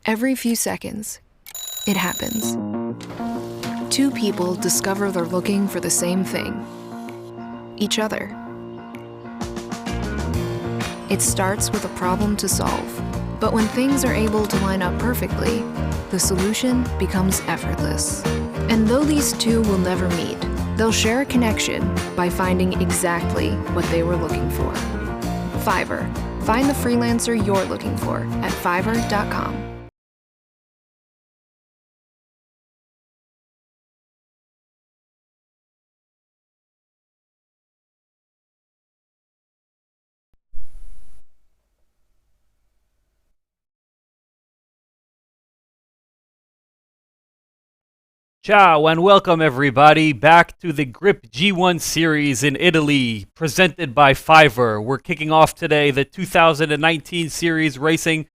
Every few seconds, it happens. Two people discover they're looking for the same thing: each other. It starts with a problem to solve, but when things are able to line up perfectly, the solution becomes effortless. And though these two will never meet, they'll share a connection by finding exactly what they were looking for. FIVERR. Find the freelancer you're looking for at FIVERR.com. Ciao and welcome everybody back to the Grip G1 series in Italy, presented by FIVERR. We're kicking off today the 2019 series racing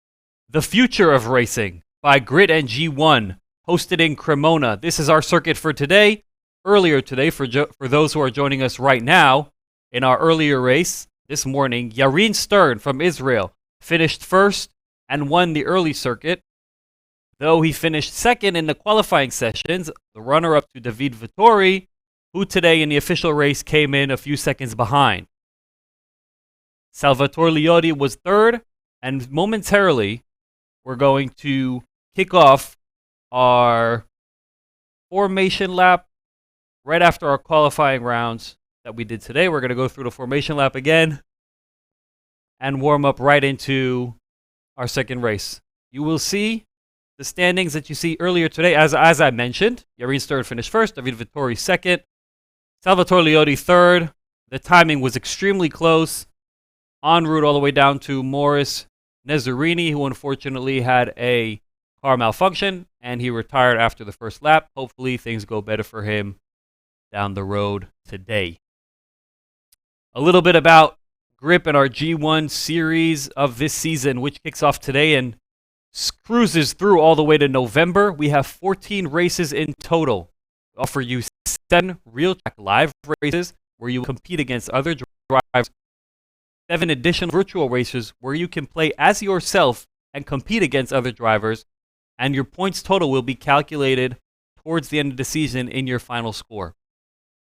The Future of Racing by Grit and G1, hosted in Cremona. This is our circuit for today. Earlier today, for those who are joining us right now, in our earlier race this morning, Yarin Stern from Israel finished first and won the early circuit. Though he finished second in the qualifying sessions, the runner-up to David Vittori, who today in the official race came in a few seconds behind. Salvatore Liotti was third, and momentarily we're going to kick off our formation lap right after our qualifying rounds that we did today. We're going to go through the formation lap again and warm up right into our second race. You will see the standings that you see earlier today, as I mentioned. Yarin Stern finished first, David Vittori second, Salvatore Liotti third. The timing was extremely close, en route all the way down to Morris Nezzarini, who unfortunately had a car malfunction, and he retired after the first lap. Hopefully things go better for him down the road today. A little bit about Grip and our G1 series of this season, which kicks off today and cruises through all the way to November. We have 14 races in total. We offer you 7 real track live races where you compete against other drivers, 7 additional virtual races where you can play as yourself and compete against other drivers, and your points total will be calculated towards the end of the season in your final score.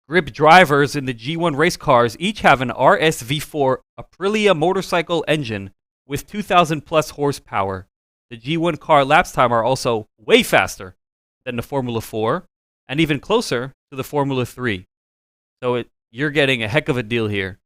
Grip drivers in the G1 race cars each have an RSV4 Aprilia motorcycle engine with 2,000 plus horsepower. The G1 car laps time are also way faster than the Formula 4 and even closer to the Formula 3. So you're getting a heck of a deal here.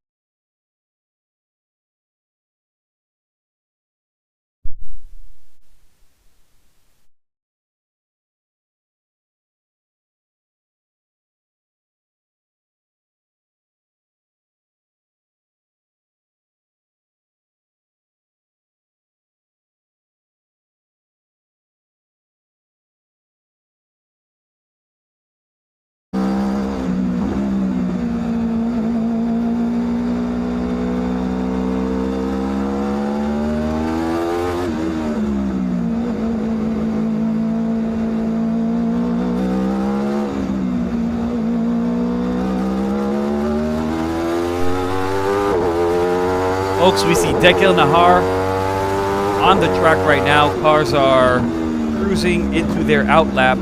Folks, we see Dekel Nahar on the track right now. Cars are cruising into their out lap,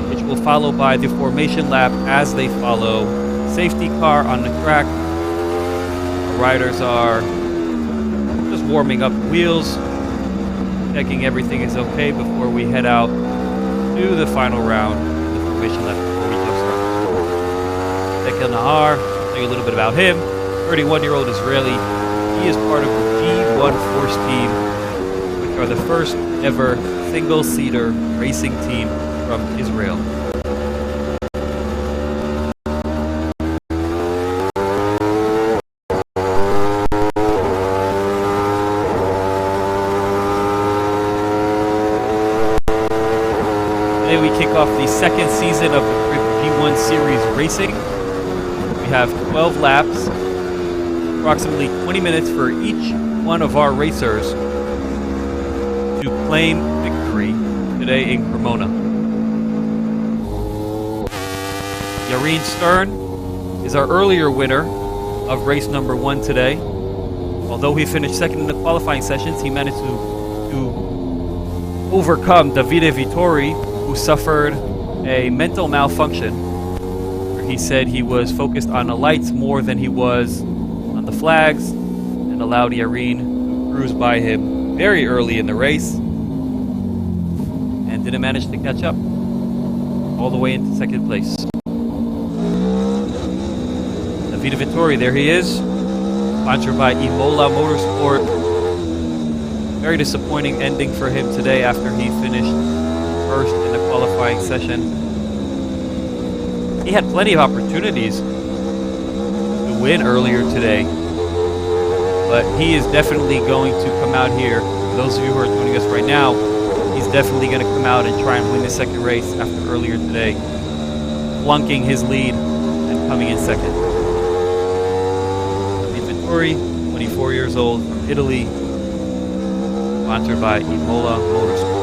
which will follow by the formation lap as they follow. Safety car on the track. The riders are just warming up wheels, checking everything is okay before we head out to the final round of the formation lap before we just start. Dekel Nahar, I'll tell you a little bit about him. 31-year-old Israeli. He is part of the G1 Force team, which are the first ever single-seater racing team from Israel. Today we kick off the second season of the Grip G1 Series Racing. We have 12 laps. Approximately 20 minutes for each one of our racers to claim victory today in Cremona. Yarin Stern is our earlier winner of race number 1 today. Although he finished second in the qualifying sessions, he managed to overcome Davide Vittori, who suffered a mental malfunction where he said he was focused on the lights more than he was on the flags, and allowed Yarin to cruise by him very early in the race and didn't manage to catch up all the way into second place. Davide Vittori, there he is, sponsored by Imola Motorsport. Very disappointing ending for him today after he finished first in the qualifying session. He had plenty of opportunities to win earlier today, but he is definitely going to come out here. For those of you who are joining us right now, he's definitely going to come out and try and win the second race after earlier today, flunking his lead and coming in second. Vittori, 24 years old, from Italy, sponsored by Imola Motorsport.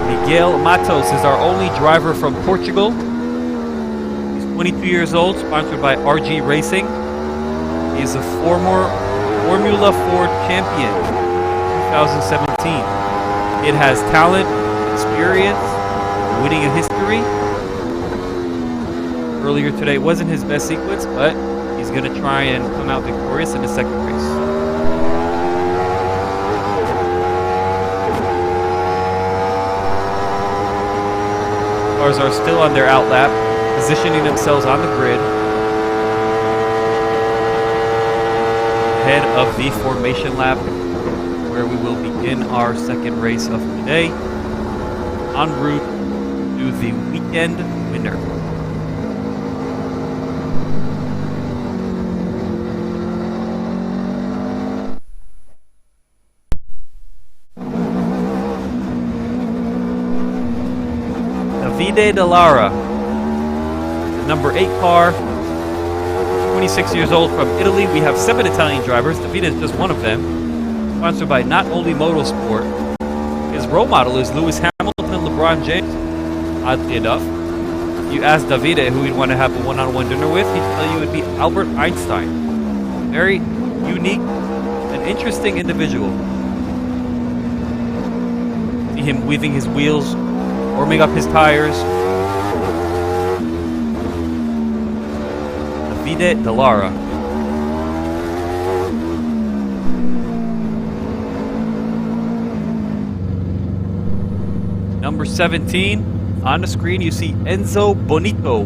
Miguel Matos is our only driver from Portugal. He's 22 years old, sponsored by RG Racing. He is a former Formula Ford champion, 2017. It has talent, experience, winning a history. Earlier today wasn't his best sequence, but he's going to try and come out victorious in the second race. Cars are still on their outlap, positioning themselves on the grid ahead of the formation lap, where we will begin our second race of today, en route to the weekend winner. Davide Dallara, number 8 car, 26 years old, from Italy. We have 7 Italian drivers. Davide is just one of them. Sponsored by Not Only Motorsport. His role model is Lewis Hamilton and LeBron James, oddly enough. If you ask Davide who he'd want to have a one-on-one dinner with, he'd tell you it would be Albert Einstein. Very unique and interesting individual. See him weaving his wheels, warming up his tires. Davide Dallara. Number 17, on the screen you see Enzo Bonito, a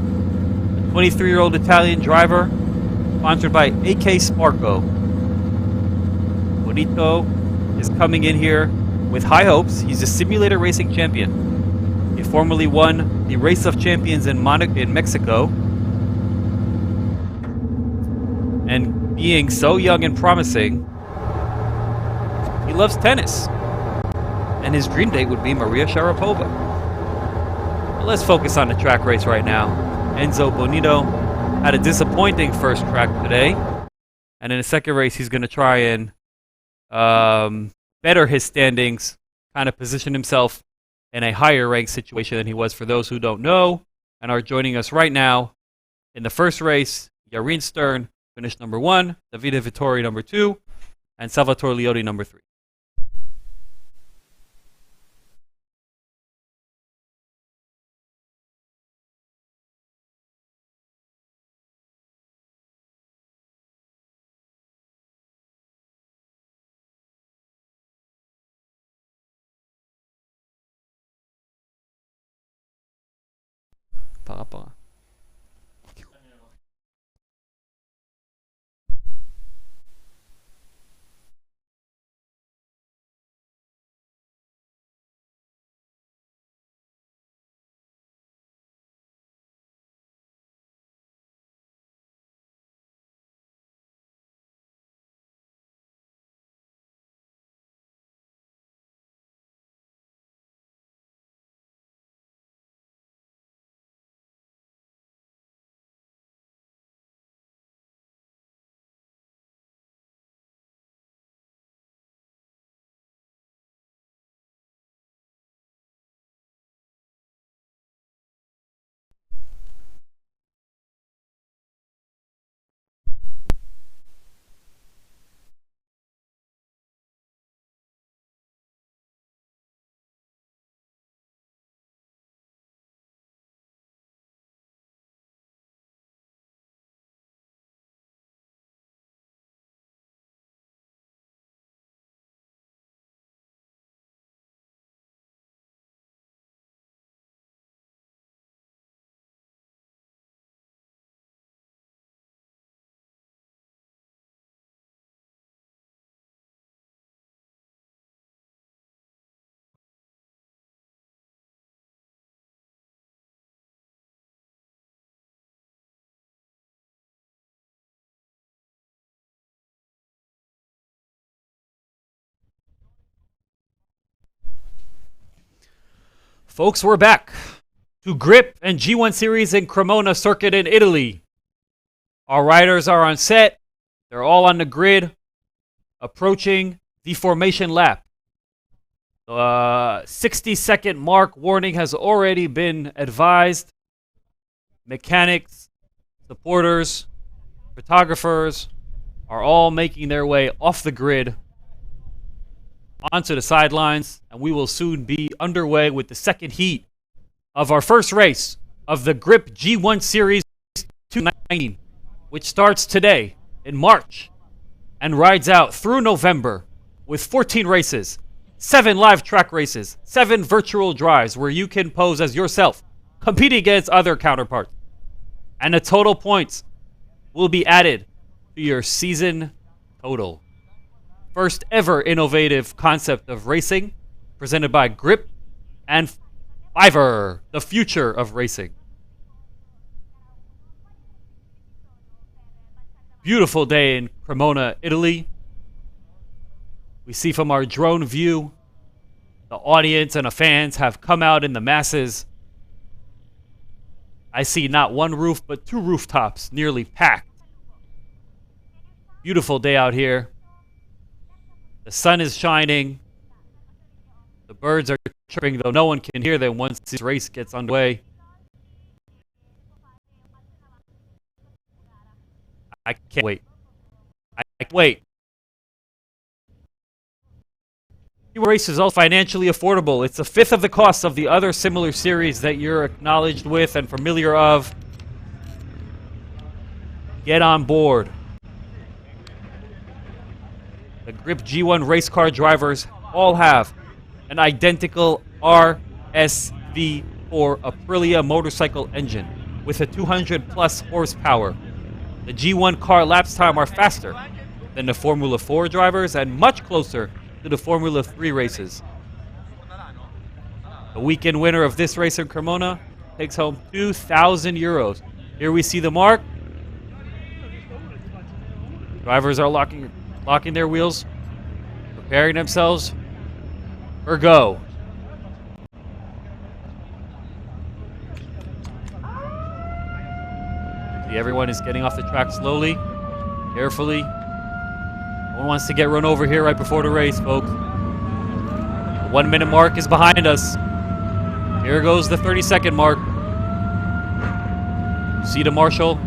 23-year-old Italian driver, sponsored by AK Sparco. Bonito is coming in here with high hopes. He's a simulator racing champion. He formerly won the Race of Champions in Mexico. And being so young and promising, he loves tennis. And his dream date would be Maria Sharapova. But let's focus on the track race right now. Enzo Bonito had a disappointing first track today. And in the second race, he's going to try and better his standings, kind of position himself in a higher ranked situation than he was. For those who don't know and are joining us right now, in the first race, Yarin Stern finished number 1, Davide Vittori number 2, and Salvatore Liodi number 3. Papa. Folks, we're back to Grip and G1 Series in Cremona circuit in Italy. Our riders are on set. They're all on the grid, approaching the formation lap. The 60-second mark warning has already been advised. Mechanics, supporters, photographers are all making their way off the grid onto the sidelines, and we will soon be underway with the second heat of our first race of the Grip G1 Series 2019, which starts today in March and rides out through November with 14 races, 7 live track races, 7 virtual drives where you can pose as yourself, compete against other counterparts, and the total points will be added to your season total. First ever innovative concept of racing presented by Grip and FIVERR, the future of racing. Beautiful day in Cremona, Italy. We see from our drone view, the audience and the fans have come out in the masses. I see not one roof, but 2 rooftops nearly packed. Beautiful day out here. The sun is shining. The birds are chirping, though no one can hear them once this race gets underway. I can't wait. I can't wait. The race is all financially affordable. It's a fifth of the cost of the other similar series that you're acknowledged with and familiar of. Get on board. The Grip G1 race car drivers all have an identical RSV4 Aprilia motorcycle engine with a 200 plus horsepower. The G1 car laps time are faster than the Formula 4 drivers and much closer to the Formula 3 races. The weekend winner of this race in Cremona takes home €2,000. Here we see the mark. Drivers are locking their wheels, preparing themselves for go. See, everyone is getting off the track slowly, carefully. No one wants to get run over here right before the race, folks. The 1 minute mark is behind us. Here goes the 30-second mark. See the marshal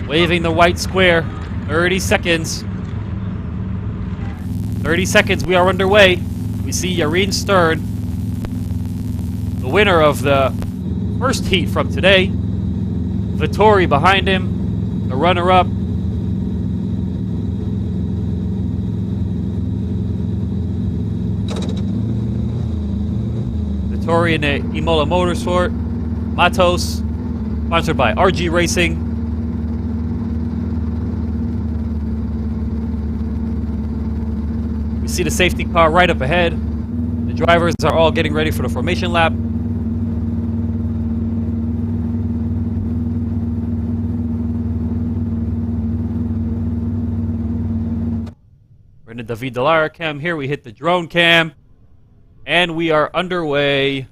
waving the white square. 30 seconds. 30 seconds, we are underway. We see Yareen Stern, the winner of the first heat from today. Vettori behind him, the runner-up. Vettori in the Imola Motorsport. Matos, sponsored by RG Racing. We see the safety car right up ahead. The drivers are all getting ready for the formation lap. We're in the David Dallara cam here. We hit the drone cam. And we are underway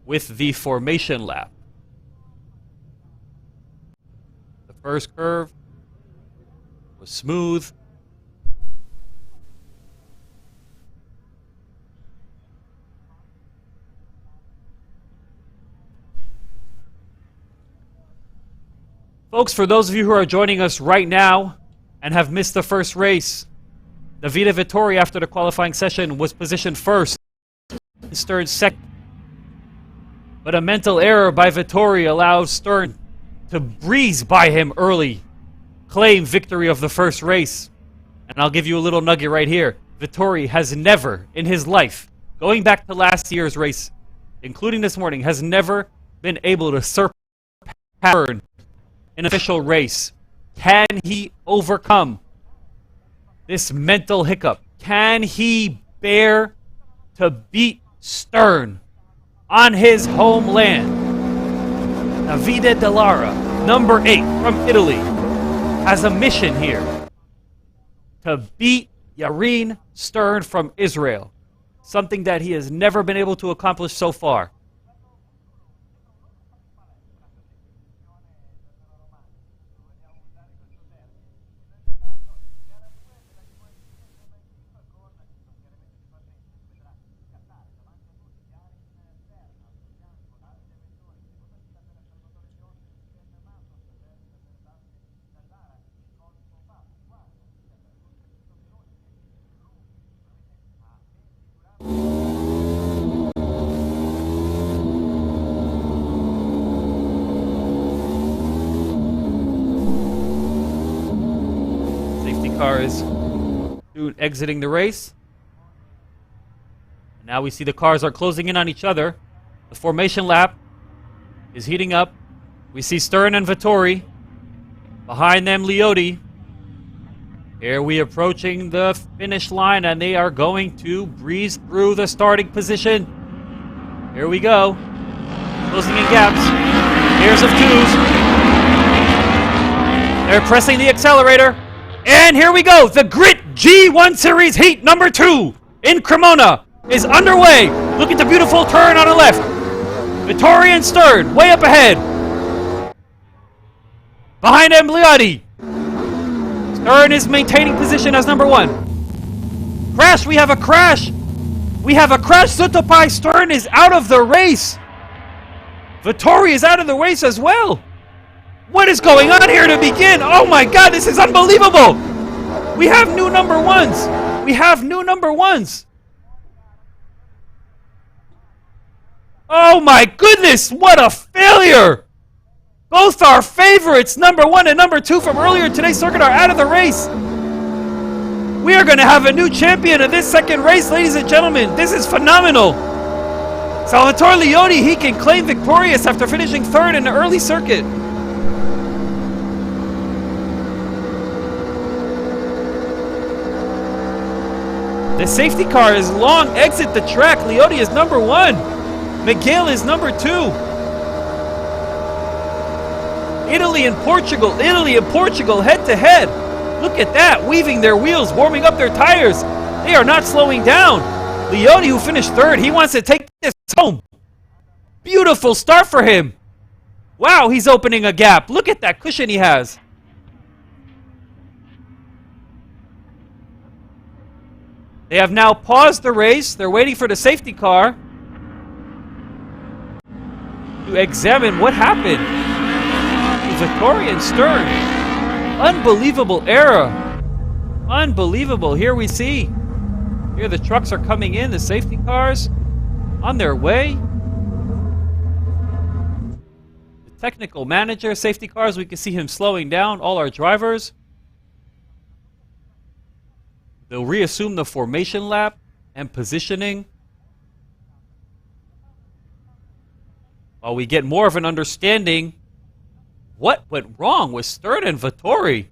with the formation lap. The first curve was smooth. Folks, for those of you who are joining us right now and have missed the first race, Davide Vettori, after the qualifying session, was positioned first, Stern second. But a mental error by Vettori allowed Stern to breeze by him early, claim victory of the first race. And I'll give you a little nugget right here. Vettori has never in his life, going back to last year's race, including this morning, has never been able to surpass Stern in an official race. Can he overcome this mental hiccup? Can he bear to beat Stern on his homeland? Davide Dallara, number 8 from Italy, has a mission here to beat Yareen Stern from Israel. something that he has never been able to accomplish so far. Car is soon exiting the race. And now we see the cars are closing in on each other. The formation lap is heating up. We see Stern and Vettori. Behind them, Liotti. Here we approaching the finish line, and they are going to breeze through the starting position. Here we go. Closing in gaps. Pairs of twos. They're pressing the accelerator. And here we go. The Grit G1 Series Heat number 2 in Cremona is underway. Look at the beautiful turn on the left. Vettori and Stern way up ahead. Behind him, Liotti. Stern is maintaining position as number 1. Crash, we have a crash. We have a crash. Sutopai Stern is out of the race. Vettori is out of the race as well. What is going on here to begin? Oh my God, this is unbelievable. We have new number 1s. We have new number 1s. Oh my goodness, what a failure. Both our favorites, number 1 and number 2 from earlier today's circuit, are out of the race. We are going to have a new champion of this second race, ladies and gentlemen. This is phenomenal. Salvatore Liotti, he can claim victorious after finishing 3rd in the early circuit. The safety car is long exit the track. Liotti is number 1. Miguel is number 2. Italy and Portugal head to head. Look at that, weaving their wheels, warming up their tires. They are not slowing down. Liotti, who finished 3rd, he wants to take this home. Beautiful start for him. Wow, he's opening a gap. Look at that cushion he has. They have now paused the race. They're waiting for the safety car to examine what happened to Vettori and Stern. Unbelievable error. Unbelievable. Here we see. Here the trucks are coming in, the safety cars on their way. The technical manager, safety cars, we can see him slowing down all our drivers. They'll reassume the formation lap and positioning while we get more of an understanding what went wrong with Stern and Vettori.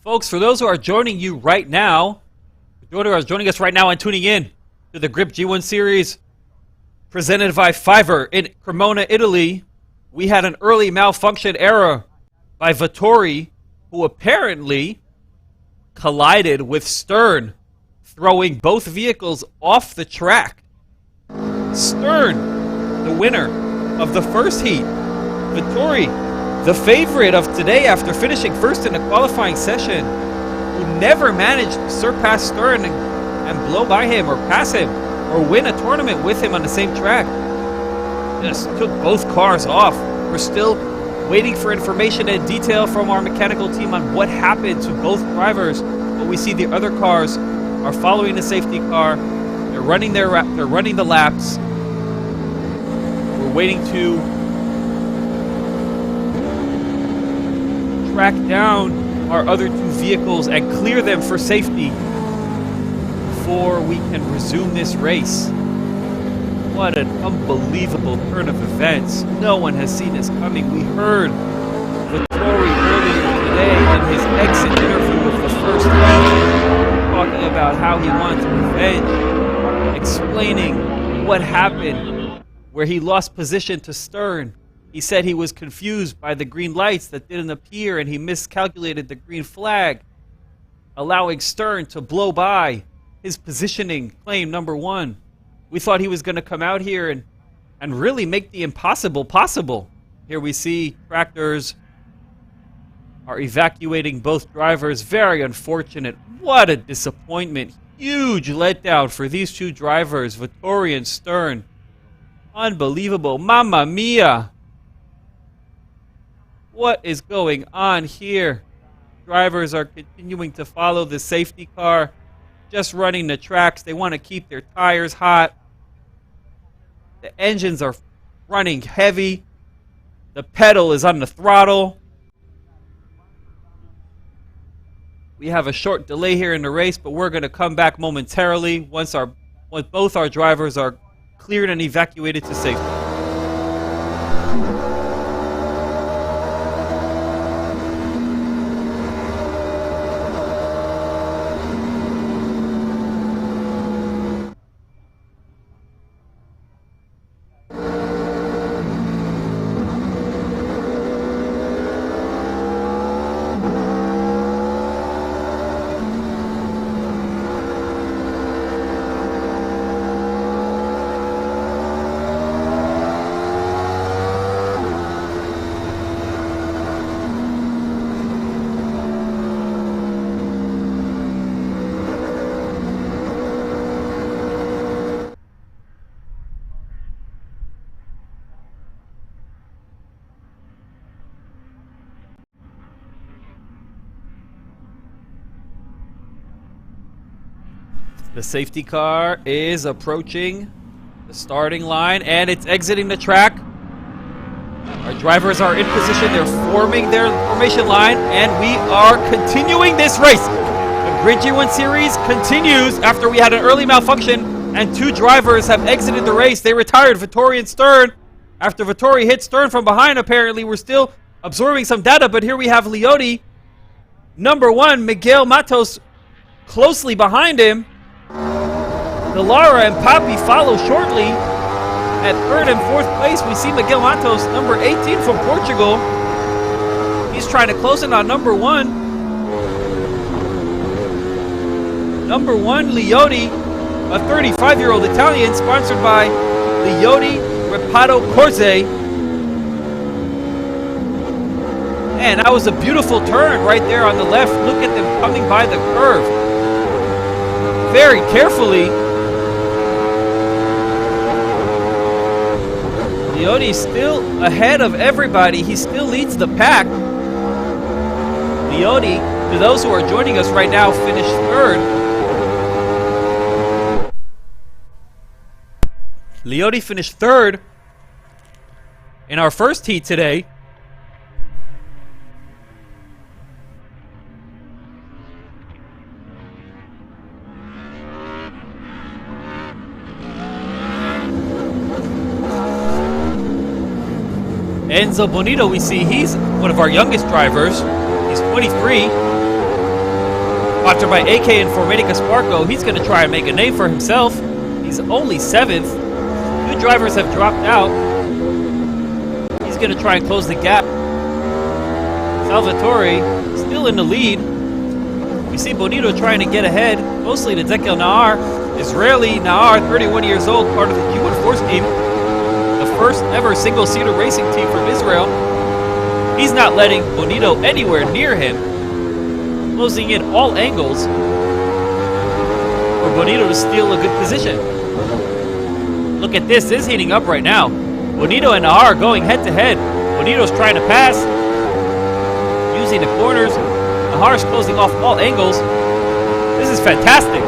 Folks, for those who are joining you right now, joining us right now and tuning in to the Grip G1 series presented by FIVERR in Cremona, Italy, we had an early malfunction error by Vettori, who apparently collided with Stern, throwing both vehicles off the track. Stern, the winner of the first heat. Vettori, the favorite of today after finishing first in the qualifying session, who never managed to surpass Stern and blow by him or pass him or win a tournament with him on the same track. Just took both cars off We're still waiting for information and detail from our mechanical team on what happened to both drivers. But we see the other cars are following the safety car. They're running the laps. We're waiting to track down our other two vehicles and clear them for safety before we can resume this race. What an unbelievable turn of events. No one has seen this coming. We heard Vettori earlier today in his exit interview with the first team talking about how he wants revenge, explaining what happened where he lost position to Stern. He said he was confused by the green lights that didn't appear and he miscalculated the green flag, allowing Stern to blow by his positioning claim number one. We thought he was going to come out here and really make the impossible possible. Here we see tractors are evacuating both drivers. Very unfortunate. What a disappointment. Huge letdown for these two drivers, Vettori and Stern. Unbelievable. Mamma mia. What is going on here? Drivers are continuing to follow the safety car, just running the tracks. They want to keep their tires hot. The engines are running heavy. The pedal is on the throttle. We have a short delay here in the race, but we're going to come back momentarily once both our drivers are cleared and evacuated to safety. The safety car is approaching the starting line and it's exiting the track. Our drivers are in position. They're forming their formation line and we are continuing this race. The Grid G1 Series continues after we had an early malfunction and two drivers have exited the race. They retired, Vettori and Stern. After Vettori hit Stern from behind, apparently we're still absorbing some data, but here we have Liotti, number one, Miguel Matos closely behind him. Lara and Papi follow shortly. At third and fourth place, we see Miguel Matos, number 18 from Portugal. He's trying to close in on number one. Number one, Liotti, a 35-year-old Italian, sponsored by Liotti Repato Corse. Man, that was a beautiful turn right there on the left. Look at them coming by the curve very carefully. Liotti still ahead of everybody. He still leads the pack. Liotti, to those who are joining us right now, finished third. Liotti finished third in our first heat today. Enzo Bonito, we see he's one of our youngest drivers. He's 23. Sponsored by AK and Formatica Sparco. He's going to try and make a name for himself. He's only 7th. Two drivers have dropped out. He's going to try and close the gap. Salvatore still in the lead. We see Bonito trying to get ahead, mostly to Dekel Nahar. Israeli Nahar, 31 years old, part of the Q1 Force team. The first ever single-seater racing team from Israel. He's not letting Bonito anywhere near him, closing in all angles for Bonito to steal a good position. Look at this. This is heating up right now. Bonito and Nahar going head-to-head. Bonito's trying to pass, using the corners. Najar's closing off all angles. This is fantastic.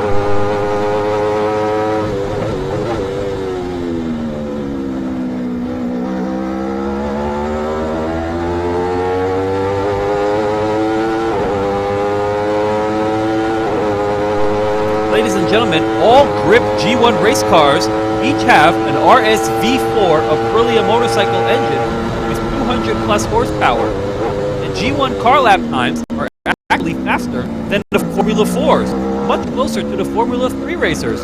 Ladies and gentlemen, all grip G1 race cars each have an RSV4 Aprilia motorcycle engine with 200 plus horsepower. And G1 car lap times are actually faster than the Formula 4s, much closer to the Formula 3 racers.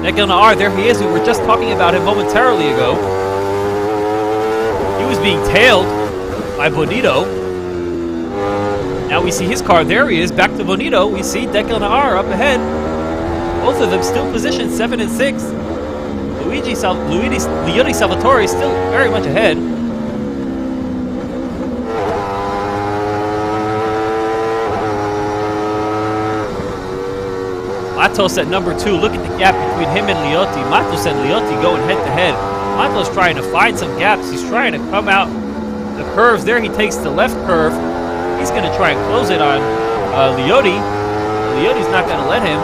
Declan R, there he is. We were just talking about him momentarily ago. He was being tailed by Bonito. Now we see his car. There he is, back to Bonito. We see Declan R up ahead. Both of them still positioned 7 and 6. Leone Salvatore still very much ahead. Matos at number 2. Look at the gap between him and Liotti. Matos and Liotti going head to head. Matos trying to find some gaps. He's trying to come out the curves. There he takes the left curve. He's going to try and close it on Liotti. Liotti's not going to let him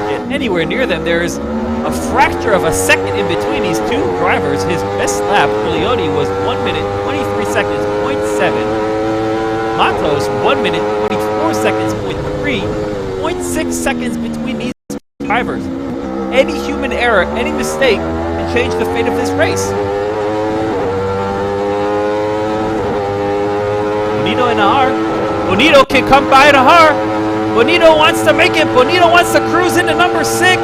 get anywhere near them. There's a fracture of a second in between these two drivers. His best lap for Liotti was 1 minute, 23 seconds, 0.7. Matos, 1 minute, 24 seconds, 0.3. 0.6 seconds between these two drivers. Any human error, any mistake can change the fate of this race. Bonito and Nahar. Bonito can come by Nahar. Bonito wants to make it. Bonito wants to cruise into number 6.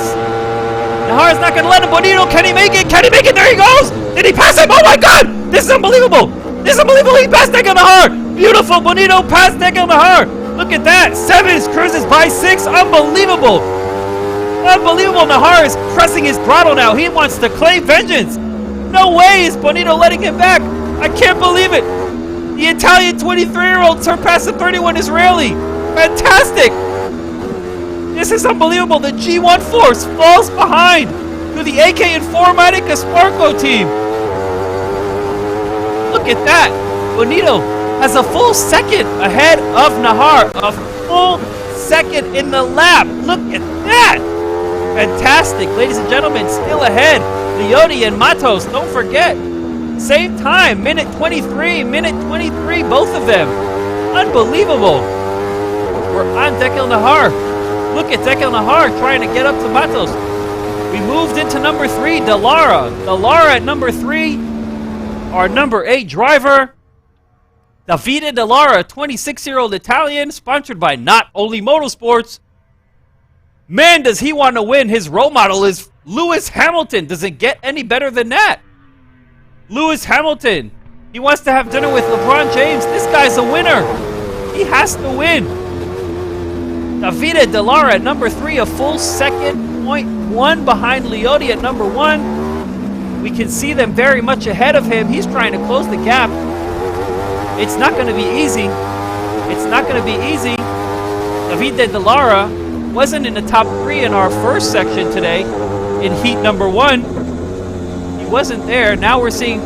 Nahar's not going to let him. Bonito, can he make it? Can he make it? There he goes. Did he pass him? Oh my God. This is unbelievable. This is unbelievable. He passed Declan Nahar. Beautiful. Bonito passed Declan Nahar. Look at that. 7 cruises by 6. Unbelievable. Unbelievable. Nahar is pressing his throttle now. He wants to claim vengeance. No way is Bonito letting him back. I can't believe it. The Italian 23-year-old surpassed the 31 Israeli. Fantastic. This is unbelievable. The G1 Force falls behind to the AK Informatica Sparco team. Look at that. Bonito has a full second ahead of Nahar. A full second in the lap. Look at that. Fantastic. Ladies and gentlemen, still ahead. Liotti and Matos, don't forget. Same time, minute 23, both of them. Unbelievable. We're on Declan Nahar. Look at Declan Nahar trying to get up to Matos. We moved into number 3, Dallara. Dallara at number 3. Our number 8 driver, Davide Dallara, 26-year-old Italian, sponsored by Not Only Motorsports. Man, does he want to win. His role model is Lewis Hamilton. Does it get any better than that? Lewis Hamilton. He wants to have dinner with LeBron James. This guy's a winner. He has to win. Davide Dallara at number 3, a full second, 0.1 behind Liotti at number 1. We can see them very much ahead of him. He's trying to close the gap. It's not going to be easy. It's not going to be easy. Davide Dallara wasn't in the top 3 in our first section today in heat number 1. He wasn't there. Now we're seeing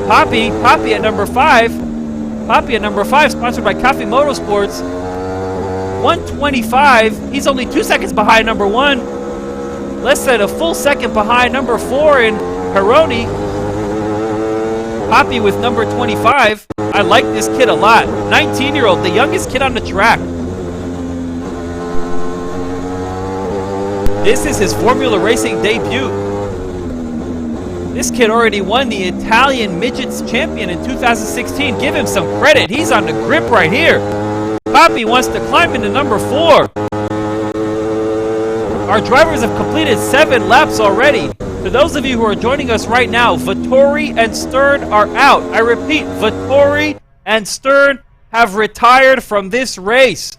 Poppy at number 5. Poppy at number 5, sponsored by Coffee Motorsports. 125. He's only 2 seconds behind number 1. Less than a full second behind number 4 in Peroni. Poppy with number 25. I like this kid a lot. 19-year-old, the youngest kid on the track. This is his Formula Racing debut. This kid already won the Italian Midgets Champion in 2016. Give him some credit. He's on the grip right here. Poppy wants to climb into number 4. Our drivers have completed 7 laps already. To those of you who are joining us right now, Vettori and Stern are out. I repeat, Vettori and Stern have retired from this race.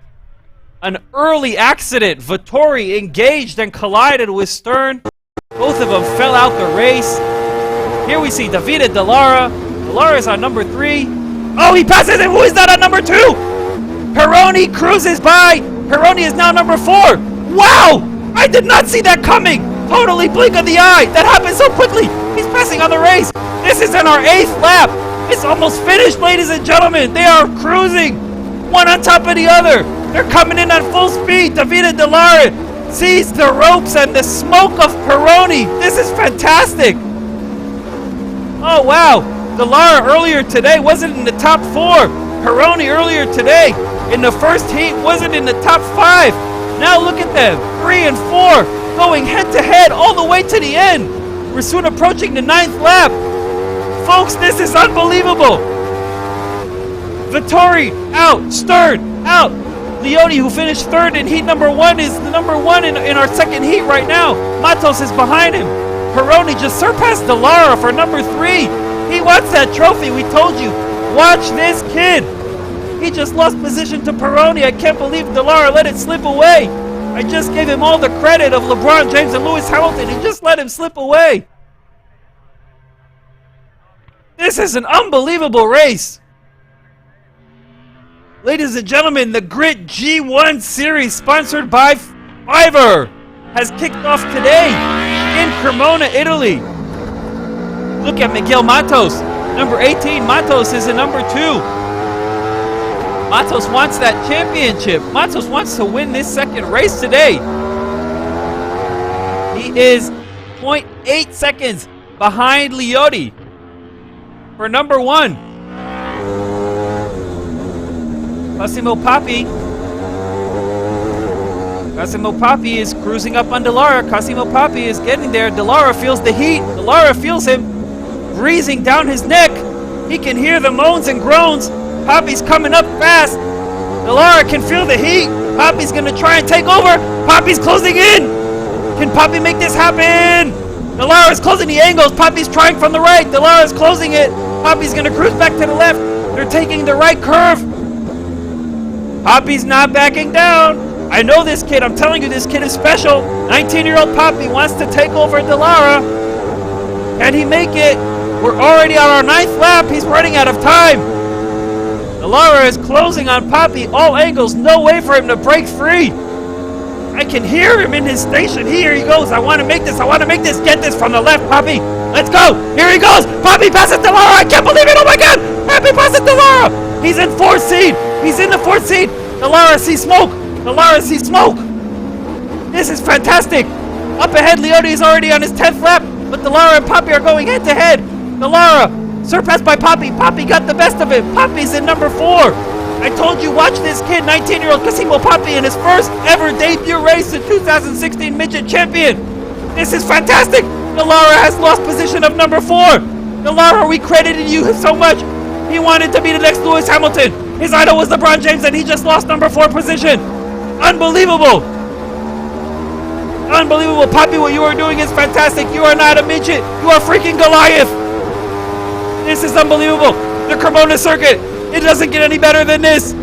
An early accident. Vettori engaged and collided with Stern. Both of them fell out the race. Here we see Davide Dallara. Dallara is on number 3. Oh, he passes him. Who is that on number 2? Peroni cruises by. Peroni is now number 4. Wow! I did not see that coming. Totally blink of the eye. That happened so quickly. He's passing on the race. This is in our 8th lap. It's almost finished, ladies and gentlemen. They are cruising, one on top of the other. They're coming in at full speed. Davide Dallara sees the ropes and the smoke of Peroni. This is fantastic. Oh, wow. Dallara earlier today wasn't in the top 4. Peroni earlier today in the first heat wasn't in the top 5. Now look at them, 3 and 4, going head to head all the way to the end. We're soon approaching the 9th lap. Folks, this is unbelievable. Vittori out, Stern out. Leone, who finished 3rd in heat number 1, is the number 1 in our second heat right now. Matos is behind him. Peroni just surpassed Dallara for number 3. He wants that trophy, we told you. Watch this kid. He just lost position to Peroni. I can't believe Dallara let it slip away. I just gave him all the credit of LeBron James and Lewis Hamilton. He just let him slip away. This is an unbelievable race. Ladies and gentlemen, the Grit G1 Series, sponsored by FIVERR, has kicked off today in Cremona, Italy. Look at Miguel Matos, number 18. Matos is in number 2. Matos wants that championship. Matos wants to win this second race today. He is 0.8 seconds behind Leone for number 1. Massimo Papi is cruising up on Dallara. Massimo Papi is getting there. Dallara feels the heat. Dallara feels him breezing down his neck. He can hear the moans and groans. Papi's coming up fast. Dallara can feel the heat. Papi's gonna try and take over. Papi's closing in. Can Papi make this happen? Dallara's closing the angles. Papi's trying from the right. Dallara's closing it. Papi's gonna cruise back to the left. They're taking the right curve. Papi's not backing down. I know this kid. I'm telling you, this kid is special. 19-year-old Papi wants to take over Dallara. Can he make it? We're already on our 9th lap. He's running out of time. Dallara is closing on Papi. All angles. No way for him to break free. I can hear him in his station. Here he goes. I want to make this. I want to make this. Get this from the left, Papi. Let's go. Here he goes. Papi passes Dallara. I can't believe it. Oh, my God. Papi passes Dallara. He's in 4th seed. He's in the 4th seed. Dallara sees smoke. Dallara sees smoke. This is fantastic. Up ahead, Leone is already on his 10th lap, but Dallara and Papi are going head to head. Dallara surpassed by Papi. Papi got the best of it. Papi's in number 4. I told you, watch this kid, 19-year-old Massimo Papi, in his first ever debut race, the 2016 Midget Champion. This is fantastic. Dallara has lost position of number 4. Dallara, we credited you so much. He wanted to be the next Lewis Hamilton. His idol was LeBron James, and he just lost number 4 position. Unbelievable. Unbelievable. Papi, what you are doing is fantastic. You are not a midget. You are freaking Goliath. This is unbelievable. The Cremona circuit. It doesn't get any better than this.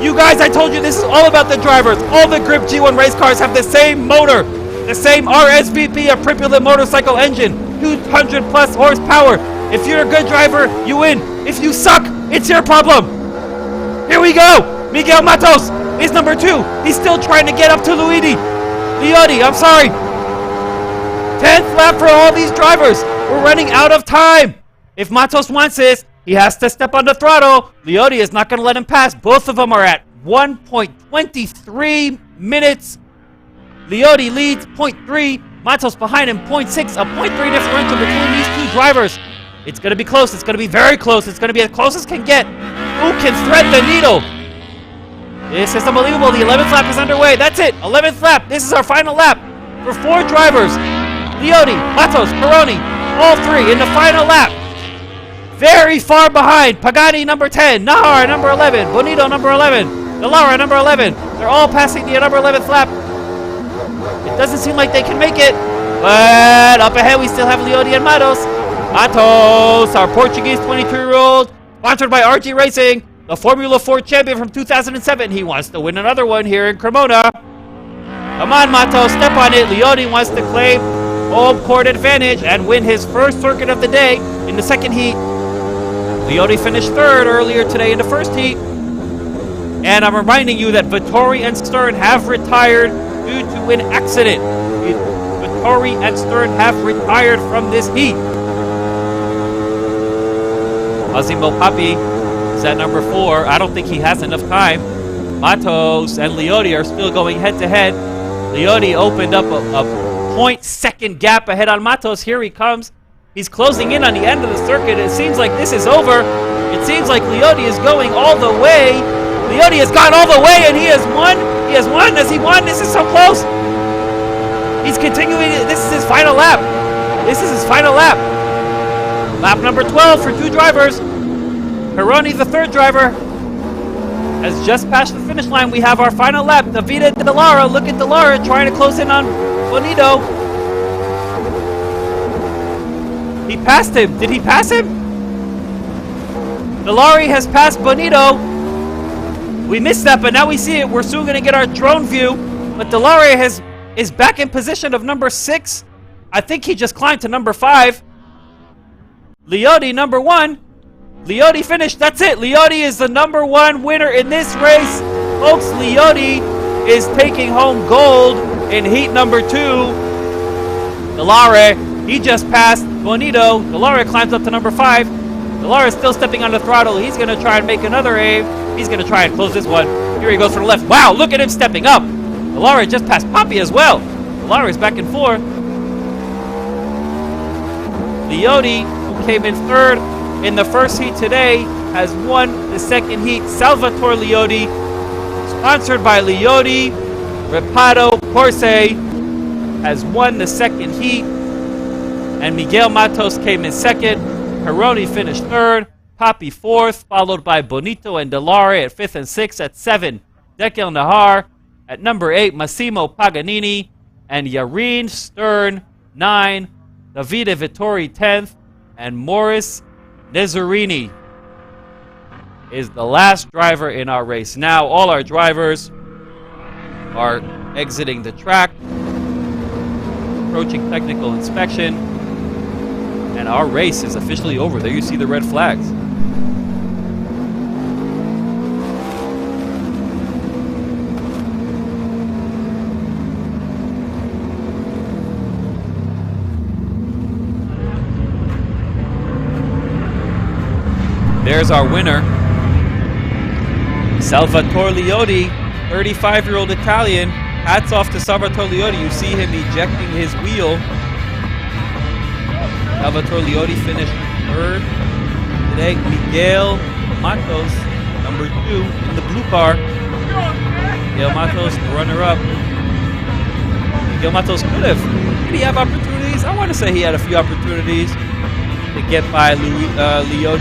You guys, I told you this is all about the drivers. All the Grip G1 race cars have the same motor. The same RSVP, a Pripyat motorcycle engine. 200 plus horsepower. If you're a good driver, you win. If you suck, it's your problem. Here we go. Miguel Matos is number 2. He's still trying to get up to Leone, I'm sorry. 10th lap for all these drivers. We're running out of time. If Matos wants this, he has to step on the throttle. Leone is not going to let him pass. Both of them are at 1.23 minutes. Leone leads 0.3. Matos behind him 0.6. A 0.3 differential between these two drivers. It's going to be close. It's going to be very close. It's going to be as close as can get. Who can thread the needle? This is unbelievable. The 11th lap is underway. That's it. 11th lap. This is our final lap for 4 drivers. Leone, Matos, Peroni, all 3 in the final lap. Very far behind. Pagani number 10. Nahar number 11. Bonito number 11. Dallara number 11. They're all passing the number 11th lap. It doesn't seem like they can make it. But up ahead we still have Leone and Matos. Matos, our Portuguese 22-year-old, sponsored by RG Racing, the Formula 4 champion from 2007. He wants to win another one here in Cremona. Come on, Matos, step on it. Leone wants to claim home court advantage and win his first circuit of the day in the second heat. Leone finished 3rd earlier today in the first heat. And I'm reminding you that Vittori and Stern have retired due to an accident. Vittori and Stern have retired from this heat. Massimo Papi is at number 4. I don't think he has enough time. Matos and Leotti are still going head to head. Leotti opened up a 0.2 gap ahead on Matos. Here he comes. He's closing in on the end of the circuit. It seems like this is over. It seems like Leotti is going all the way. Leotti has gone all the way and he has won. He has won. Has he won? This is so close. He's continuing. This is his final lap. This is his final lap. Lap number 12 for 2 drivers. Peroni, the 3rd driver, has just passed the finish line. We have our final lap. Davide Dallara. Look at Dallara trying to close in on Bonito. He passed him. Did he pass him? Dallara has passed Bonito. We missed that, but now we see it. We're soon going to get our drone view. But Dallara is back in position of number 6. I think he just climbed to number 5. Leotti, number 1. Leotti finished. That's it. Leotti is the number 1 winner in this race. Folks, Leotti is taking home gold in heat number 2. Dallara, he just passed Bonito. Dallara climbs up to number 5. Dallara is still stepping on the throttle. He's going to try and make another aim. He's going to try and close this one. Here he goes for the left. Wow, look at him stepping up. Dallara just passed Papi as well. Dallara is back and forth. Leotti, who came in 3rd in the first heat today, has won the 2nd heat. Salvatore Leotti, sponsored by Leotti, Reparo Corse, has won the 2nd heat. And Miguel Matos came in 2nd. Peroni finished 3rd. Papi 4th, followed by Bonito and Dallara at 5th and 6th. At 7, Dekel Nahar. At number 8, Massimo Paganini and Yarin Stern. 9, Davide Vittori 10th. And Morris Nezzarini is the last driver in our race. Now all our drivers are exiting the track, approaching technical inspection, and our race is officially over. There you see the red flags. There's our winner, Salvatore Leotti, 35-year-old Italian. Hats off to Salvatore Leotti. You see him ejecting his wheel. Salvatore Leotti finished 3rd today. Miguel Matos, number 2 in the blue car. Miguel Matos, the runner-up. Miguel Matos did he have opportunities? I want to say he had a few opportunities to get by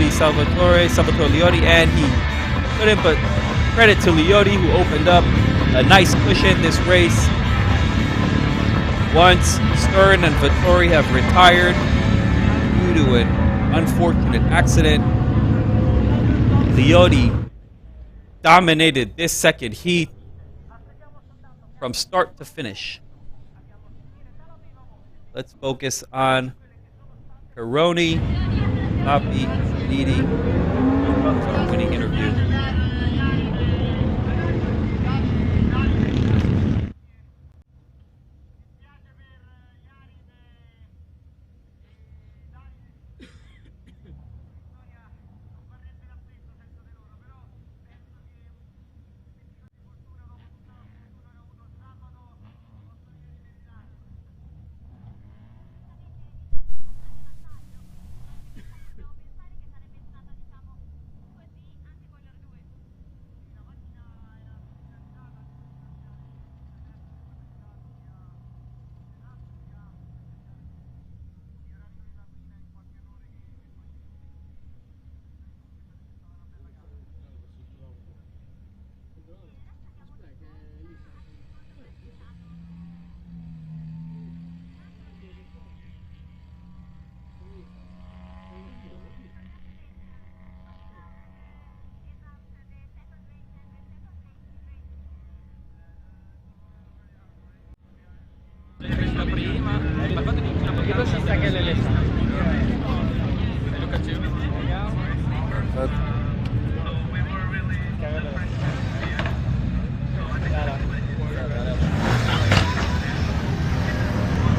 Salvatore Leotti, and he couldn't, but credit to Leotti, who opened up a nice cushion this race. Once Stern and Vittori have retired due to an unfortunate accident, Leotti dominated this 2nd heat from start to finish. Let's focus on Peroni, Papi, Didi. Our winning interview.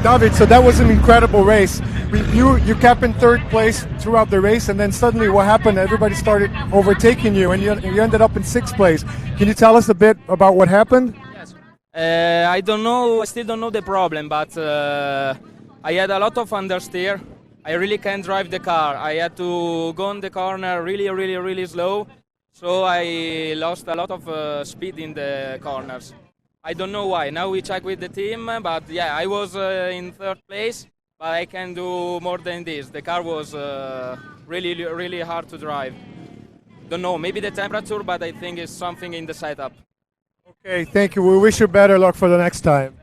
David, so that was an incredible race. you kept in third place throughout the race, and then suddenly what happened? Everybody started overtaking you, and you ended up in sixth place. Can you tell us a bit about what happened? I don't know. I still don't know the problem, but I had a lot of understeer. I really can't drive the car. I had to go on the corner really slow, so I lost a lot of speed in the corners. I don't know why. Now we check with the team, but yeah, I was in third place, but I can do more than this. The car was really hard to drive. Don't know. Maybe the temperature, but I think it's something in the setup. Okay, thank you. We wish you better luck for the next time.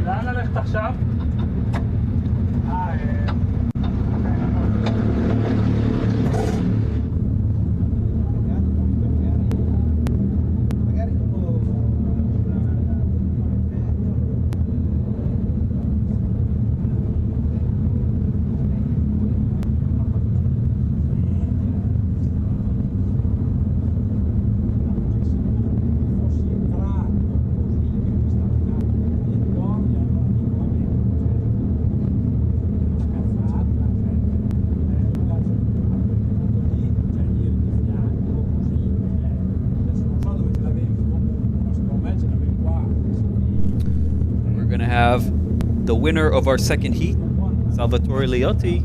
לאן ללכת עכשיו? Have the winner of our second heat, Salvatore Liotti,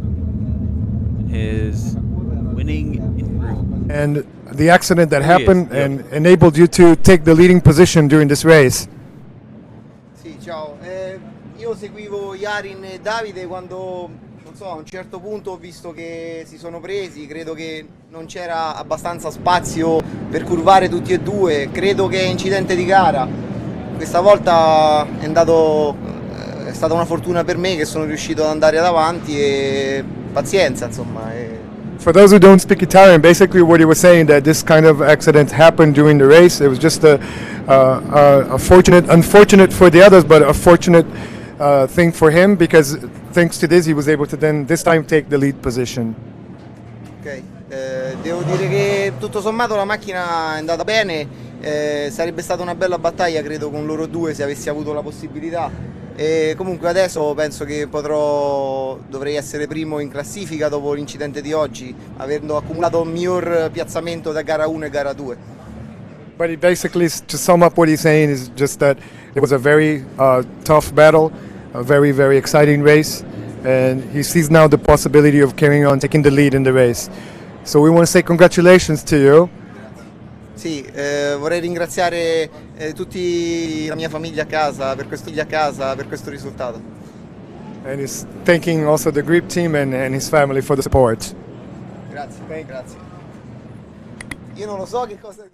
is winning in group. And the accident that happened Yep. and enabled you to take the leading position during this race. Sì, ciao. Io seguivo Yarin e Davide quando, non so, a un certo punto ho visto che si sono presi, credo che non c'era abbastanza spazio per curvare tutti e due, credo che è incidente di gara. Questa volta è stata una fortuna per me che sono riuscito ad andare davanti e pazienza, insomma, For those who don't speak Italian, basically what he was saying that this kind of accident happened during the race. It was just a unfortunate for the others, but a fortunate thing for him because thanks to this he was able to then this time take the lead position. Ok, devo dire che tutto sommato la macchina è andata bene, sarebbe stata una bella battaglia credo con loro due se avessi avuto la possibilità e comunque adesso penso che dovrei essere primo in classifica dopo l'incidente di oggi, avendo accumulato un miglior piazzamento da gara 1 e gara 2. But basically, to sum up what he's saying is just that it was a very tough battle, a very, very exciting race, and he sees now the possibility of carrying on, taking the lead in the race. So we want to say congratulations to you. Sì, vorrei ringraziare tutti la mia famiglia a casa per questo risultato. And he's thanking also the grip team and his family for the support. Grazie, grazie. Io non lo so che cosa...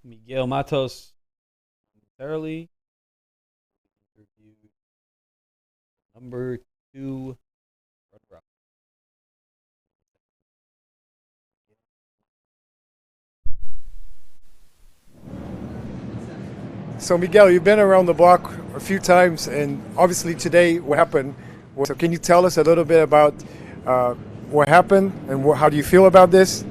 Miguel Matos momentarily. Number 2 runner-up. So Miguel, you've been around the block a few times, and obviously today what happened. So can you tell us a little bit about what happened and how do you feel about this?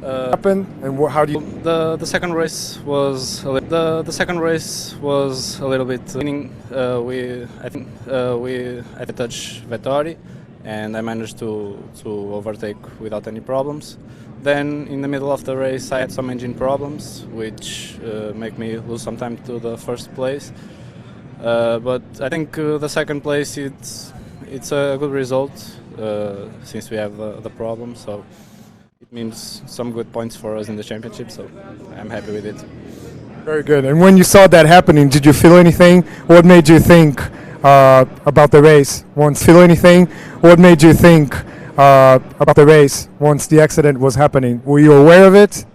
How do you? The second race was the second race was a little bit. I think we touched Vettori, and I managed to overtake without any problems. Then in the middle of the race, I had some engine problems, which make me lose some time to the first place. But I think the second place it's a good result since we have the problem. So. It means some good points for us in the championship, so I'm happy with it. Very good. And when you saw that happening, did you feel anything? What made you think about the race? Feel anything? What made you think about the race once the accident was happening? Were you aware of it?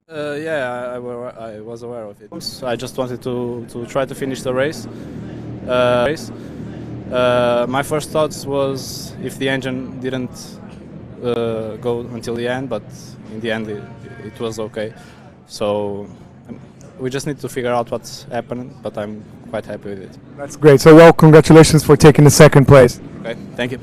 Yeah, I was aware of it. So I just wanted to try to finish the race. My first thoughts was if the engine didn't go until the end, but in the end it was okay. So we just need to figure out what's happening, but I'm quite happy with it. That's great. So well, congratulations for taking the second place. Okay, thank you.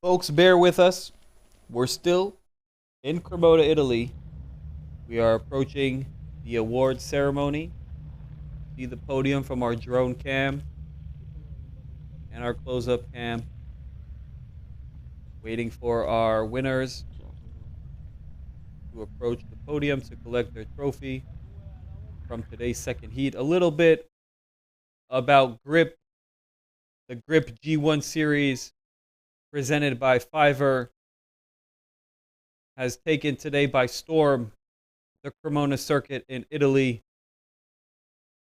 Folks, bear with us. We're still in Cremona, Italy. We are approaching the award ceremony. See the podium from our drone cam and our close-up cam. Waiting for our winners to approach the podium to collect their trophy from today's second heat. A little bit about Grip, the Grip G1 series presented by FIVERR has taken today by storm the Cremona circuit in Italy.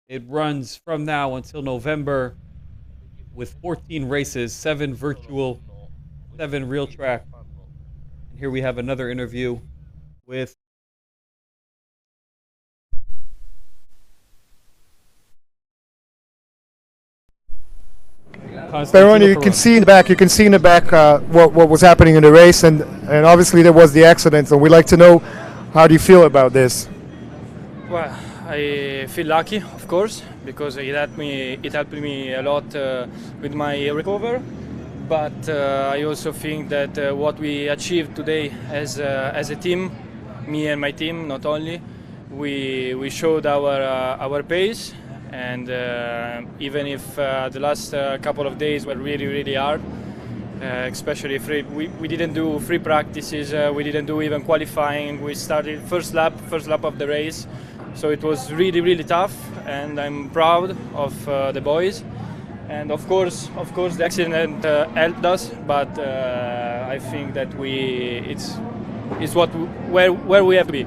It runs from now until November with 14 races, 7 virtual, 7 real track. And here we have another interview with Speroni, you can see in the back, what was happening in the race, and obviously there was the accident. So we'd like to know, how do you feel about this? Well, I feel lucky, of course, because it helped me a lot with my recovery. But I also think that what we achieved today as a team, me and my team, not only, we showed our pace. And even if the last couple of days were really hard, especially free. We didn't do free practices. We didn't do even qualifying. We started first lap of the race, so it was really tough. And I'm proud of the boys. And of course, the accident helped us. But I think that it's where we have to be.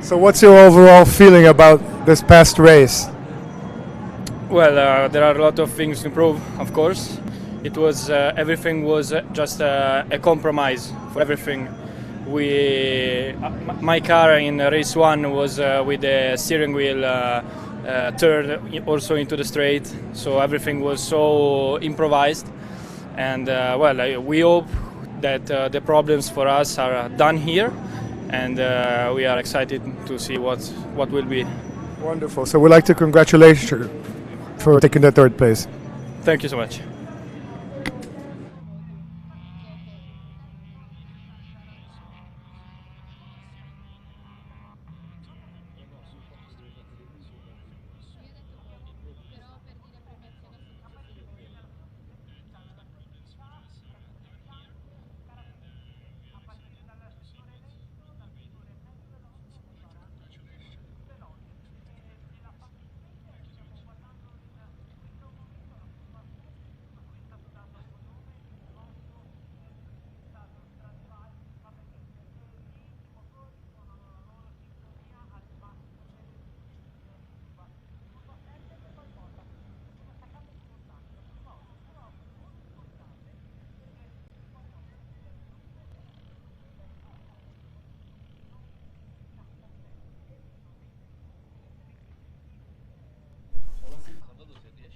So what's your overall feeling about this past race? Well, there are a lot of things to improve, of course. It was everything was just a compromise for everything. My car in race 1 was with the steering wheel turned also into the straight, so everything was so improvised. And we hope that the problems for us are done here, and we are excited to see what will be. Wonderful. So we'd like to congratulate you for taking the third place. Thank you so much.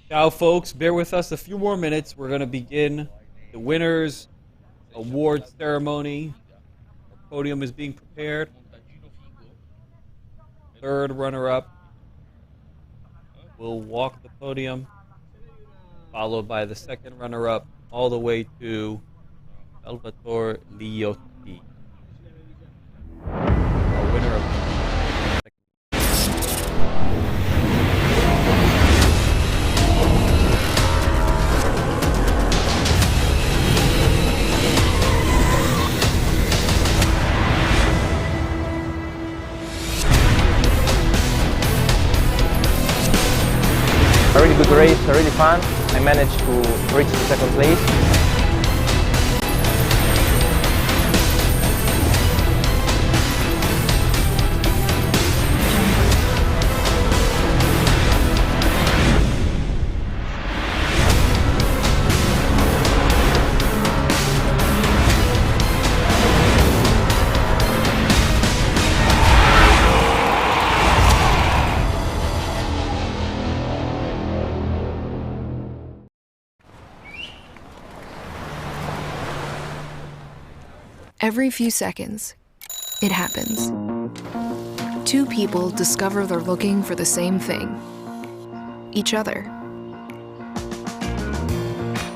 Ciao, folks. Bear with us a few more minutes. We're going to begin the winners' award ceremony. Our podium is being prepared. Third runner-up will walk the podium, followed by the second runner-up, all the way to Salvatore Liotti. Our winner of A really good race, really fun. I managed to reach the second place. Every few seconds, it happens. Two people discover they're looking for the same thing: each other.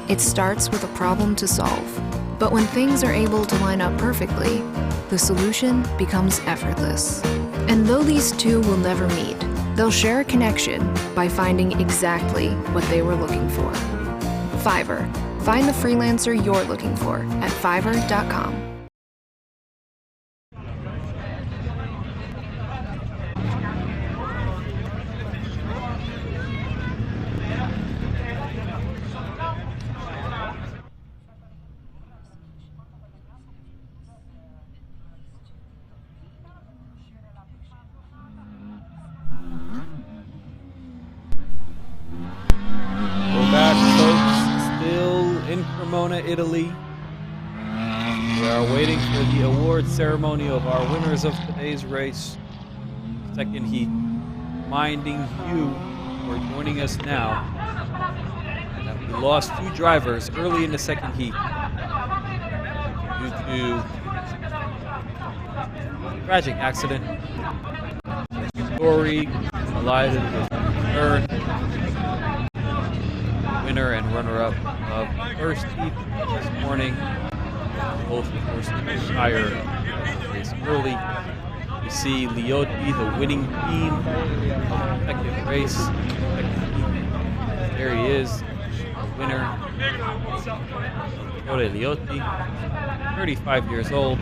It starts with a problem to solve, but when things are able to line up perfectly, the solution becomes effortless. And though these two will never meet, they'll share a connection by finding exactly what they were looking for. FIVERR. Find the freelancer you're looking for at FIVERR.com. in Cremona, Italy. We are waiting for the award ceremony of our winners of today's race. Second heat. Reminding you who are joining us now that we lost two drivers early in the second heat due to a tragic accident. Story collided with third, winner and runner-up of the first heat this morning. Both of course retired race early. We see Liotti, the winning team of the second race. Second heat. There he is, the winner. Salvatore Liotti, 35 years old.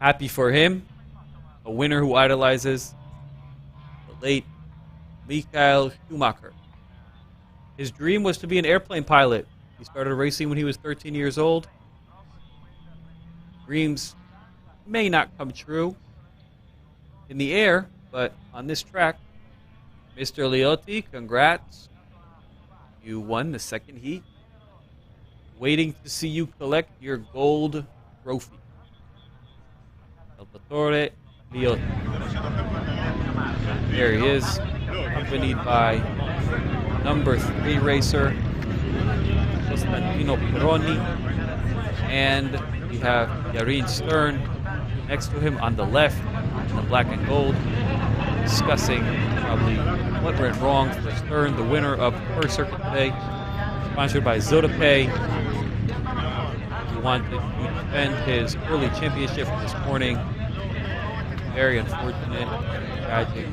Happy for him, a winner who idolizes the late Michael Schumacher. His dream was to be an airplane pilot. He started racing when he was 13 years old. Dreams may not come true in the air, but on this track, Mr. Liotti, congrats. You won the second heat. Waiting to see you collect your gold trophy. Salvatore Liotti. There he is, accompanied by number 3 racer, Costantino Peroni, and we have Yarin Stern next to him on the left, in the black and gold, discussing probably what went wrong for Stern, the winner of the first circuit today, sponsored by ZotaPay. He wanted to defend his early championship this morning. Very unfortunate, tragic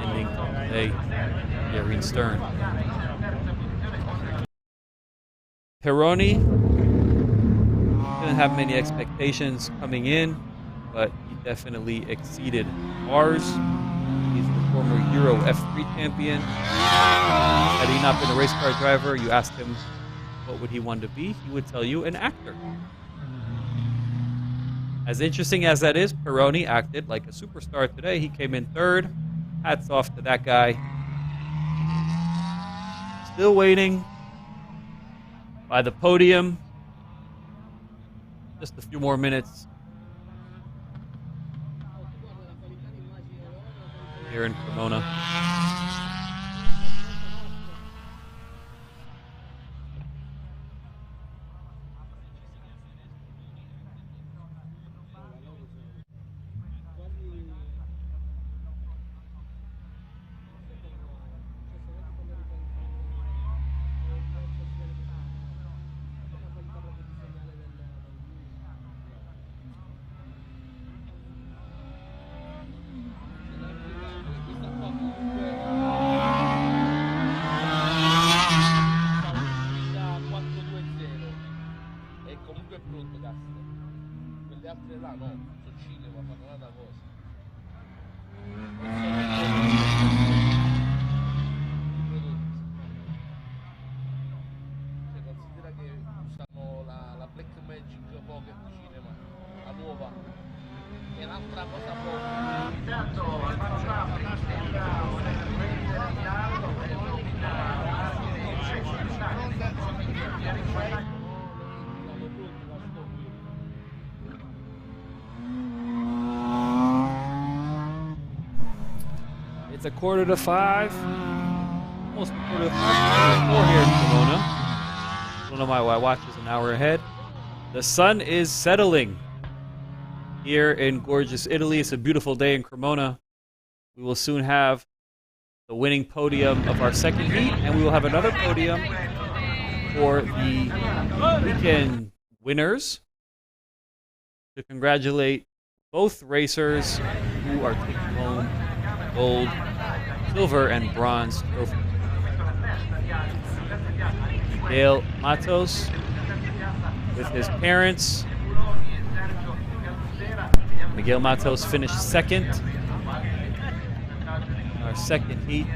ending today. Yarin Stern. Peroni didn't have many expectations coming in, but he definitely exceeded ours. He's the former Euro F3 champion. Had he not been a race car driver, you asked him what would he want to be, he would tell you an actor. As interesting as that is, Peroni acted like a superstar today. He came in 3rd. Hats off to that guy. Still waiting by the podium. Just a few more minutes here in Cremona. It's a 4:45. Almost 4:45 here in Cremona. I don't know why my watch is an hour ahead. The sun is settling here in gorgeous Italy. It's a beautiful day in Cremona. We will soon have the winning podium of our second heat, and we will have another podium for the weekend winners to congratulate both racers who are taking home gold, silver, and bronze trophy. Miguel Matos with his parents. Miguel Matos finished 2nd in our second heat.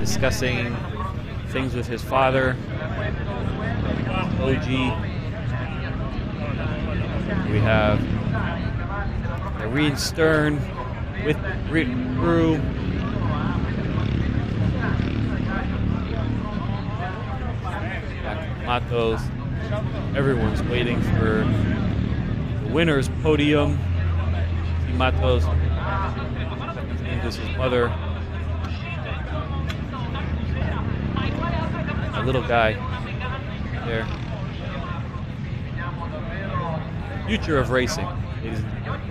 Discussing things with his father, OG. We have Irene Stern with the grid crew. Matos. Everyone's waiting for the winner's podium. See Matos. This is his mother. A little guy there. Future of racing, ladies and gentlemen.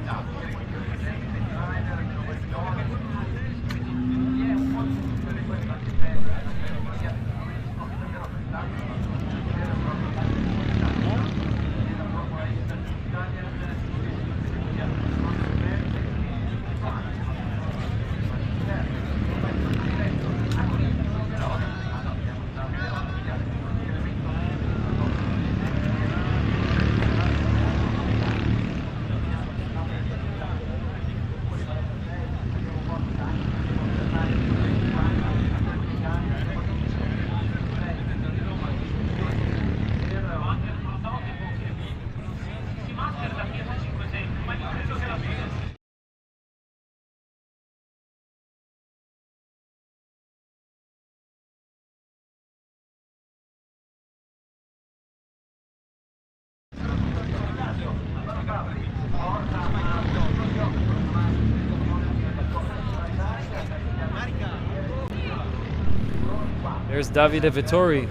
There's Davide Vittori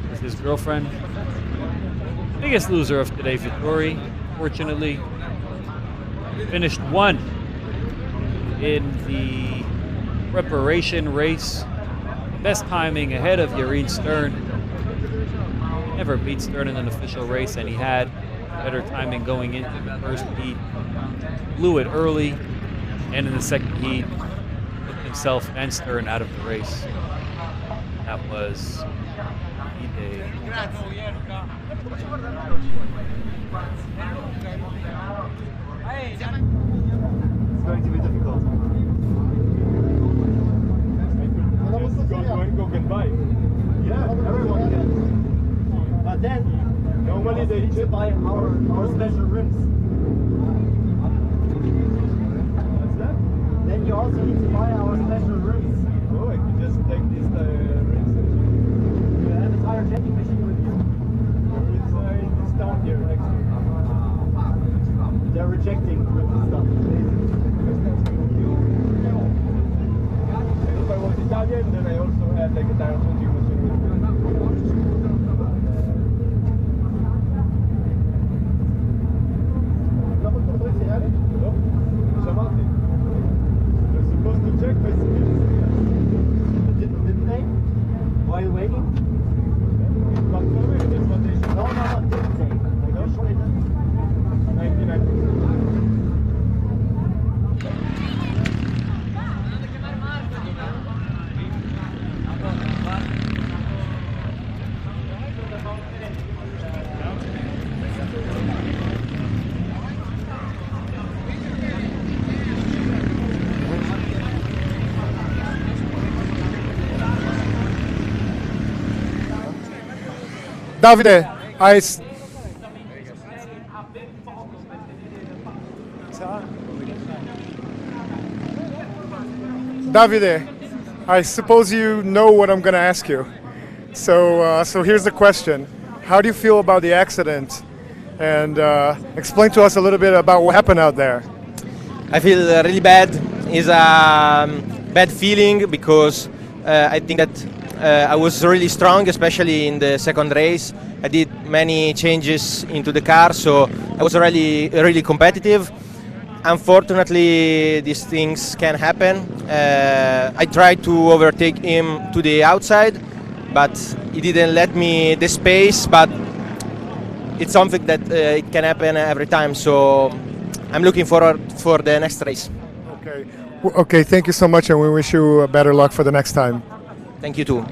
with his girlfriend. Biggest loser of today, Vittori. Fortunately, finished 1 in the preparation race. Best timing ahead of Yarin Stern. Never beat Stern in an official race, and he had better timing going into the first heat. Blew it early, and in the second heat, took himself and Stern out of the race. That was E-Day. It's going to be difficult. Go can buy. Yeah, everyone can. But then, normally they need to buy our special rims. What's that? Then you also need to buy our special rims. Oh, I could just take these rims. You have a tire checking machine with you. It's down here next to you. They're rejecting with the stuff. If I was Italian, then I also had like a tire changing machine with me. No? Chiamati. They're supposed to check my skills. Didn't they? While waiting? Confirming that's what they should. No, didn't they? Like usually doesn't. 99%. Davide, Davide, I suppose you know what I'm going to ask you. So here's the question. How do you feel about the accident? And explain to us a little bit about what happened out there. I feel really bad. It's a bad feeling because I think that I was really strong, especially in the second race. I did many changes into the car, so I was really competitive. Unfortunately, these things can happen. I tried to overtake him to the outside, but he didn't let me the space. But it's something that it can happen every time. So I'm looking forward for the next race. Okay. Okay, thank you so much, and we wish you better luck for the next time. Thank you too.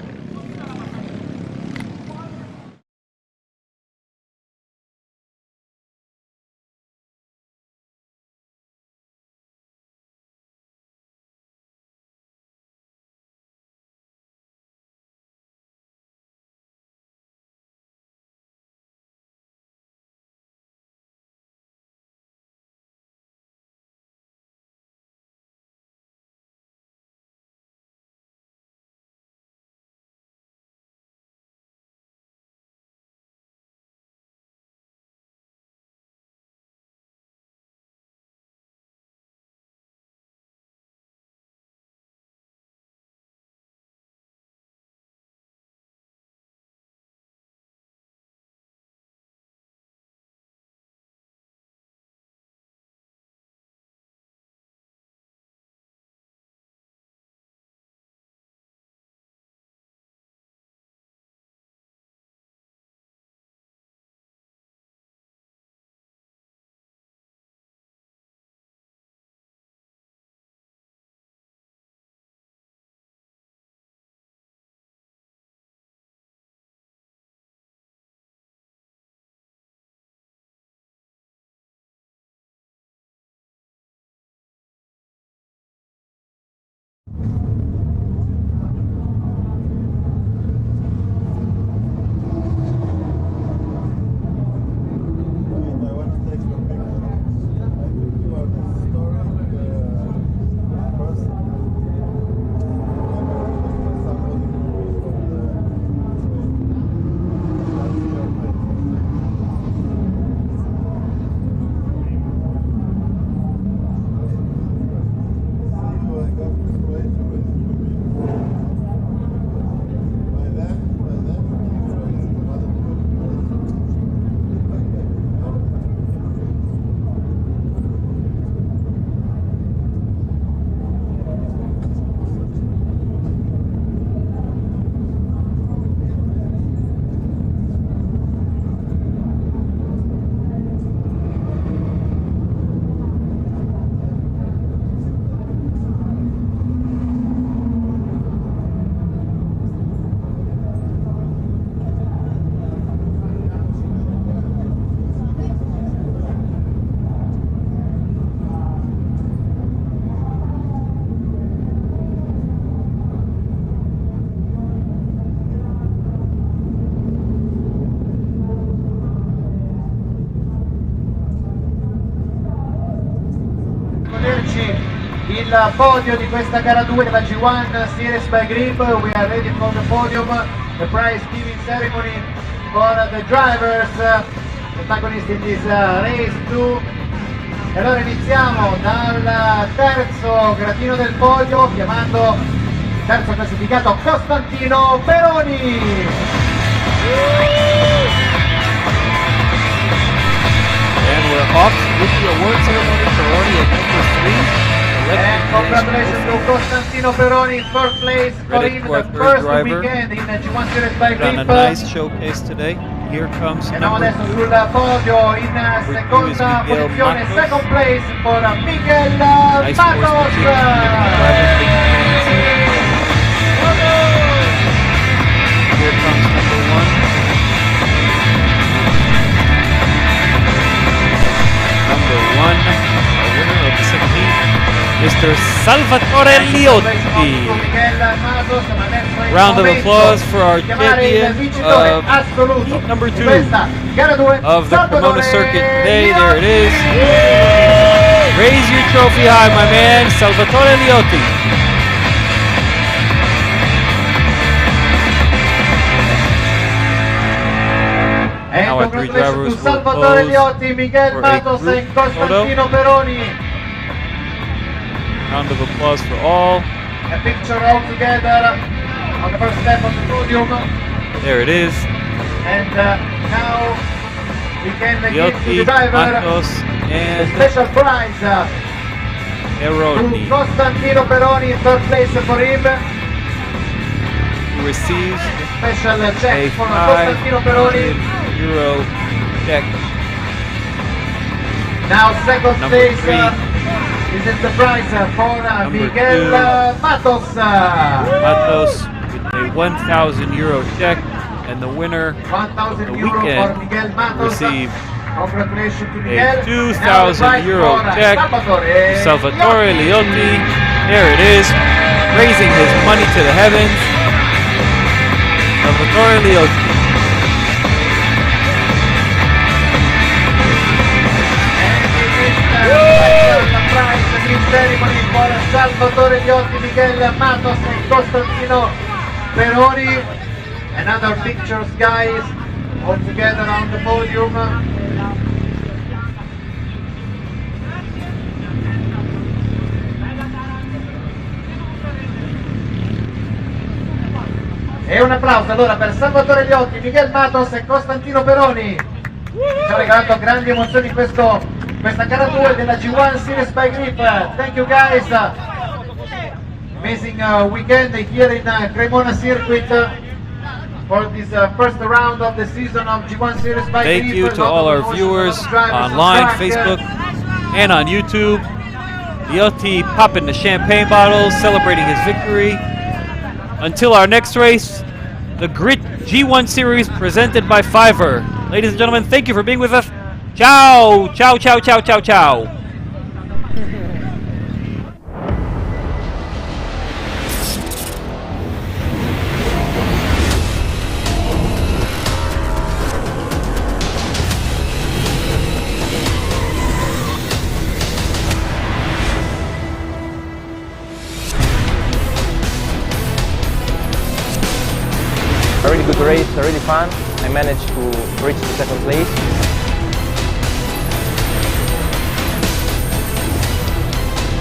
il podio di questa gara 2 della G1 Series by Grip. We are ready for the podium, the prize giving ceremony for the drivers, protagonists in this race 2. E allora iniziamo dal terzo gradino del podio, chiamando il terzo classificato Costantino Peroni. And we're off with the award ceremony. Peroni at number 3. And congratulations to Costantino Peroni in first place for Credit him to our the third first driver. weekend in the G1 Series by Done a Grip. nice showcase today. Here comes Andiamo number adesso sul podio in seconda Miguel posizione, Matos. second place for Miguel nice Matos. Here comes number 1. Number 1, the winner of the second heat, Mr. Salvatore Liotti. Round of applause for our champion of heat number 2 of the Cremona circuit today. There it is. Raise your trophy high, my man, Salvatore Liotti. Now our three drivers will Salvatore pose Liotti, Miguel for a Matos group and Costantino photo. Peroni. Round of applause for all. A picture all together on the first step of the podium. There it is. And now we can give to the Liotti, driver Matos, a and special prize to Peroni, Costantino Peroni in third place for him. who receives Special a check for Costantino Peroni. €500 check. Now second Number place 3. is in the prize for Miguel 2. Matos. Matos with a €1,000 check, and the winner of 1,000 the euro for weekend Miguel Matos. received Congratulations to a Miguel. €2,000 check to Salvatore Liotti. There it is, raising his money to the heavens. Salvatore Liotti. Ceremony for Salvatore Liotti, Miguel Matos and Costantino Peroni. Another pictures, guys, all together on the podium. E un applauso allora per Salvatore Liotti, Miguel Matos e Costantino Peroni. Ci ha regalato grandi emozioni questa gara 2 della G1 Series by Grip. Thank you guys. Amazing weekend here in Cremona circuit for this first round of the season of G1 Series by Grip. Thank you to all our viewers online, Facebook, and on YouTube. Liotti popping the champagne bottles, celebrating his victory. Until our next race, the Grit G1 Series presented by FIVERR. Ladies and gentlemen, thank you for being with us. Ciao! Ciao, ciao, ciao, ciao, ciao! A really good race, really fun. I managed to reach the second place.